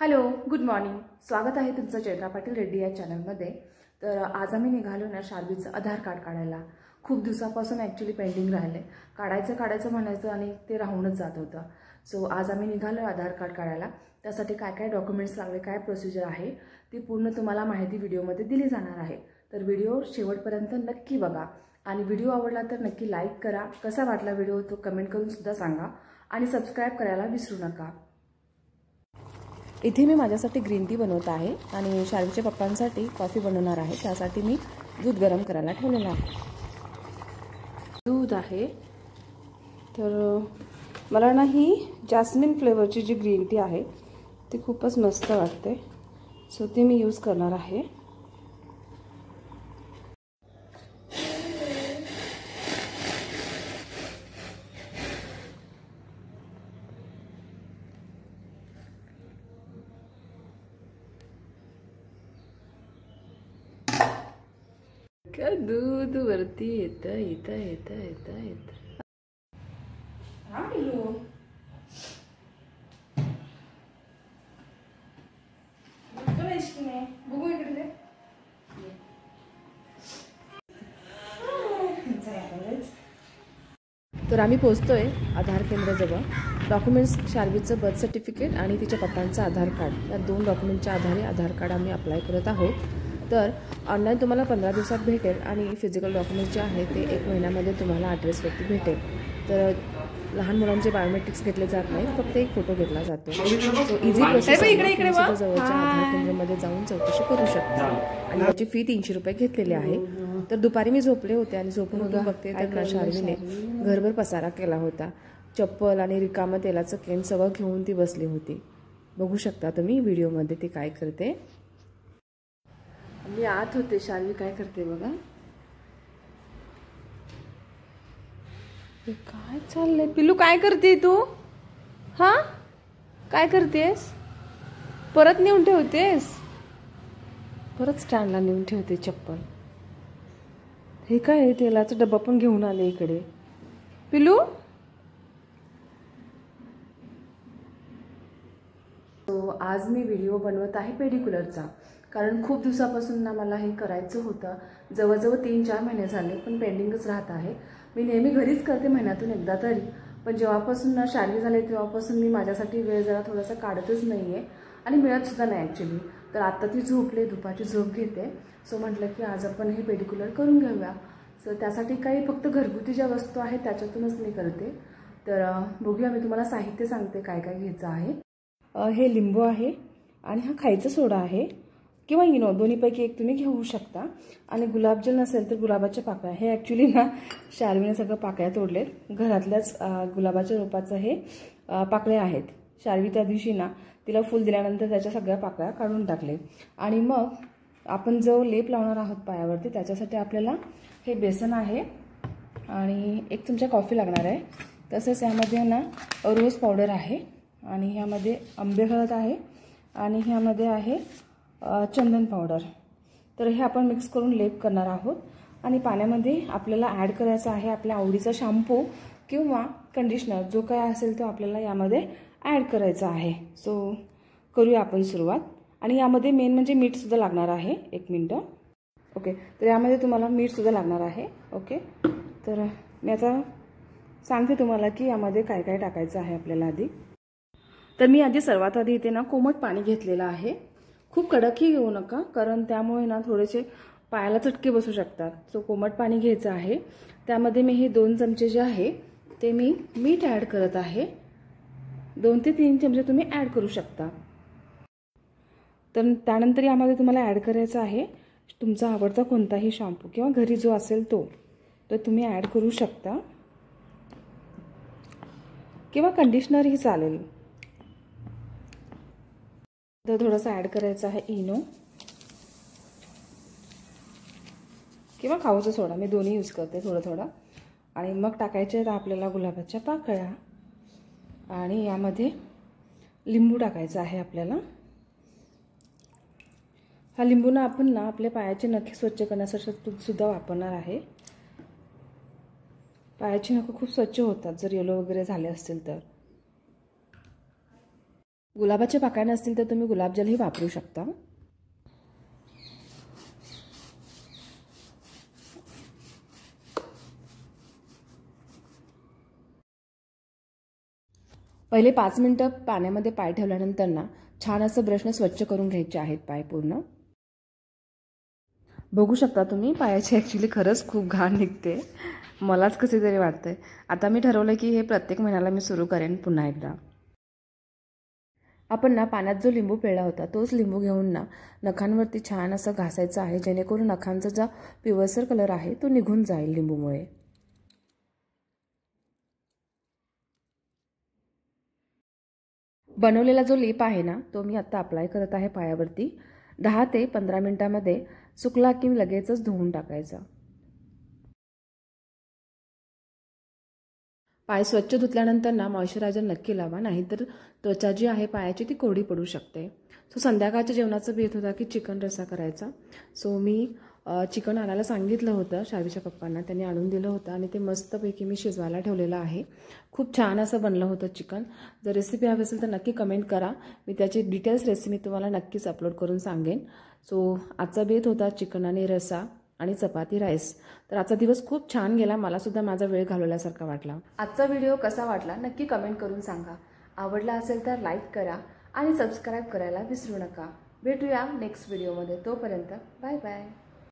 Hello, good morning. स्वागत आहे तुमचं चैत्रा पाटील रेड्डी या चॅनलमध्ये. तर आज आम्ही निघालो ना शार्वीचं आधार कार्ड काढायला. खूप दिवसापासून ॲक्च्युली पेंडिंग राहिले. काढायचं म्हणायचं आणि ते राहूनच जात होतं. सो आज आम्ही निघालो आधार कार्ड काढायला. त्यासाठी काय काय डॉक्युमेंट्स लागले, काय प्रोसिजर आहे ती पूर्ण तुम्हाला माहिती व्हिडिओमध्ये दिली जाणार आहे. तर व्हिडिओ शेवटपर्यंत नक्की बघा आणि व्हिडिओ आवडला तर नक्की लाईक करा. कसा वाटला व्हिडिओ तो कमेंट करून सुद्धा सांगा आणि सबस्क्राईब करायला विसरू नका. इथे मी माझ्यासाठी ग्रीन टी बनवत आहे आणि शार्वीच्या पप्पांसाठी कॉफी बनवणार आहे. त्यासाठी मी दूध गरम करायला ठेवलेलं आहे. दूध आहे तर मला ना ही जास्मिन फ्लेवरची जी ग्रीन टी आहे ती खूपच मस्त वाटते. सो ती मी यूज करणार आहे. दूध वरती येत हा पिलू. बघू इकडे. तर आम्ही पोहोचतोय आधार केंद्राजवळ. डॉक्युमेंट्स शार्वीचं बर्थ सर्टिफिकेट आणि तिच्या पप्पांचं आधार कार्ड या दोन डॉक्युमेंटच्या आधारे आधार कार्ड आम्ही अप्लाय करत आहोत. तर ऑनलाईन तुम्हाला 15 दिवसात भेटेल आणि फिजिकल डॉक्युमेंट जे आहे ते 1 महिन्यामध्ये तुम्हाला ॲड्रेसवरती भेटेल. तर लहान मुलांचे बायोमेट्रिक्स घेतले जात नाही, फक्त एक फोटो घेतला जातो. सो इझी प्रोसेस जवळच्या आधार केंद्रामध्ये जाऊन चौकशी करू शकता. आणि याची फी 300 रुपये घेतलेली आहे. तर दुपारी मी झोपले होते आणि झोपून उठून बघते तर शार्वीने घरभर पसारा केला होता. चप्पल आणि रिकामं तेलाचं केन सगळं घेऊन ती बसली होती. बघू शकता तुम्ही व्हिडिओमध्ये ती काय करते. मी आत होते, शार्वी काय करते बघा. काय चाललंय पिलू, काय करते तू? हा काय करतेस? परत नेऊन ठेवतेस? परत स्टँडला नेऊन ठेवते चप्पल. हे काय तेलाचा डब्बा पण घेऊन आले इकडे. पिलू आज मी व्हिडिओ बनवत आहे पेडिक्युलरचा. कारण खूप दिवसापासून ना मला हे करायचं होतं. जवळजवळ 3-4 महिने झाले पण पेंडिंगच राहत आहे. मी नेहमी घरीच करते महिन्यातून एकदा तरी, पण जेव्हापासून ना शार्वी झाले तेव्हापासून मी माझ्यासाठी वेळ जरा थोडासा काढतच नाही आहे आणि मिळतसुद्धा नाही ॲक्च्युली. तर आत्ता ती झोपले, दुपारची झोप घेते. सो म्हटलं की आज आपण हे पेडिक्युलर करून घेऊया. सो त्यासाठी काही फक्त घरगुती ज्या वस्तू आहेत त्याच्यातूनच मी करते. तर बघूया, मी तुम्हाला साहित्य सांगते काय काय घ्यायचं आहे. हे लिंबू आहे आणि हा खायचा सोडा आहे किंवा इनो, दोन्हीपैकी एक तुम्ही घेऊ शकता. आणि गुलाबजल नसेल तर गुलाबाच्या पाकळ्या. हे ॲक्च्युली ना शार्वीने सगळं पाकळ्या तोडलेत. घरातल्याच गुलाबाच्या रोपाचं हे पाकळ्या आहेत. शार्वी त्या दिवशी ना तिला फुल दिल्यानंतर त्याच्या सगळ्या पाकळ्या काढून टाकले. आणि मग आपण जो लेप लावणार आहोत पायावरती त्याच्यासाठी आपल्याला हे बेसन आहे आणि 1 चमचा कॉफी लागणार आहे. तसेच यामध्ये ना रोज पावडर आहे आणि ह्यामध्ये आंबे हळद आहे आणि ह्यामध्ये आहे चंदन पावडर. तर हे आपण मिक्स करून लेप करणार आहोत. आणि पाण्यामध्ये आपल्याला ॲड करायचा आहे आपल्या आवडीचा शॅम्पू किंवा कंडिशनर, जो काय असेल तो आपल्याला यामध्ये ॲड करायचा आहे. सो करूया आपण सुरुवात. आणि यामध्ये मेन म्हणजे मीठसुद्धा लागणार आहे. 1 मिनटं. ओके, तर यामध्ये तुम्हाला मीठसुद्धा लागणार आहे. ओके, तर मी आता सांगते तुम्हाला की यामध्ये काय काय टाकायचं आहे आपल्याला आधी. तर मी आधी सर्वात आधी इथे ना कोमट पाणी घेतलेलं आहे. खूप कडकही घेऊ नका, कारण त्यामुळे ना थोडेसे पायाला चटके बसू शकतात. सो कोमट पाणी घ्यायचं आहे. त्यामध्ये मी हे 2 चमचे जे आहे ते मी मीठ ॲड करत आहे. 2 ते 3 चमचे तुम्ही ॲड करू शकता. तर त्यानंतर यामध्ये तुम्हाला ॲड करायचं आहे तुमचा आवडता कोणताही शॅम्पू किंवा घरी जो असेल तो तुम्ही ॲड करू शकता किंवा कंडिशनरही चालेल. तर थोडंसं ॲड करायचं आहे इनो किंवा खाऊचा सोडा. मी दोन्ही यूज करते थोडं. आणि मग टाकायचे आहेत आपल्याला गुलाबाच्या पाकळ्या. आणि यामध्ये लिंबू टाकायचा आहे आपल्याला. हा लिंबू ना आपण ना आपल्या पायाचे नखे स्वच्छ करण्यासाठी सुद्धा वापरणार आहे. पायाची नखं खूप स्वच्छ होतात जर येलो वगैरे झाले असतील तर. गुलाबाचे पाकळ्या नसतील तर तुम्ही गुलाबजलही वापरू शकता. पहिले 5 मिनिटं पाण्यामध्ये पाय ठेवल्यानंतर ना छान असं ब्रशने स्वच्छ करून घ्यायचे आहेत पाय पूर्ण. बघू शकता तुम्ही पायाची ॲक्च्युली खरंच खूप घाण निघते. मलाच कसे तरी वाटतंय. आता मी ठरवलं की हे प्रत्येक महिन्याला मी सुरू करेन पुन्हा एकदा. आपण ना पाण्यात जो लिंबू पिळला होता तोच लिंबू घेऊन ना नखांवरती छान असं घासायचं आहे, जेणेकरून नखांचा जो पिवळसर कलर आहे तो निघून जाईल लिंबूमुळे. बनवलेला जो लेप आहे ना तो मी आता अप्लाय करत आहे पायावरती. 10 ते 15 मिनिटांमध्ये सुकला की लगेचच धुवून टाकायचा. पाय स्वच्छ धुतल्यानंतर ना मॉइश्चरायझर नक्की लावा, नाहीतर त्वचा जी आहे पायाची ती कोरडी पडू शकते. सो संध्याकाळच्या जेवणाचं बेत होता की चिकन रस्सा करायचा. सो मी चिकन आणायला सांगितलं होतं शार्वीच्या पप्पांना, त्यांनी आणून दिलं होतं आणि ते मस्तपैकी मी शिजवायला ठेवलेलं आहे. खूप छान असं बनलं होतं चिकन. जर रेसिपी हवी असेल तर नक्की कमेंट करा, मी त्याची डिटेल्स रेसिपी तुम्हाला नक्कीच अपलोड करून सांगेन. सो आजचा बेत होता चिकन आणि रस्सा आणि चपाती राईस. तर आजचा दिवस खूप छान गेला, मला सुद्धा माझा वेळ घालवल्यासारखा वाटला. आजचा व्हिडिओ कसा वाटला नक्की कमेंट करून सांगा. आवडला असेल तर लाईक करा आणि सबस्क्राईब करायला विसरू नका. भेटूया नेक्स्ट व्हिडिओमध्ये. तोपर्यंत बाय बाय.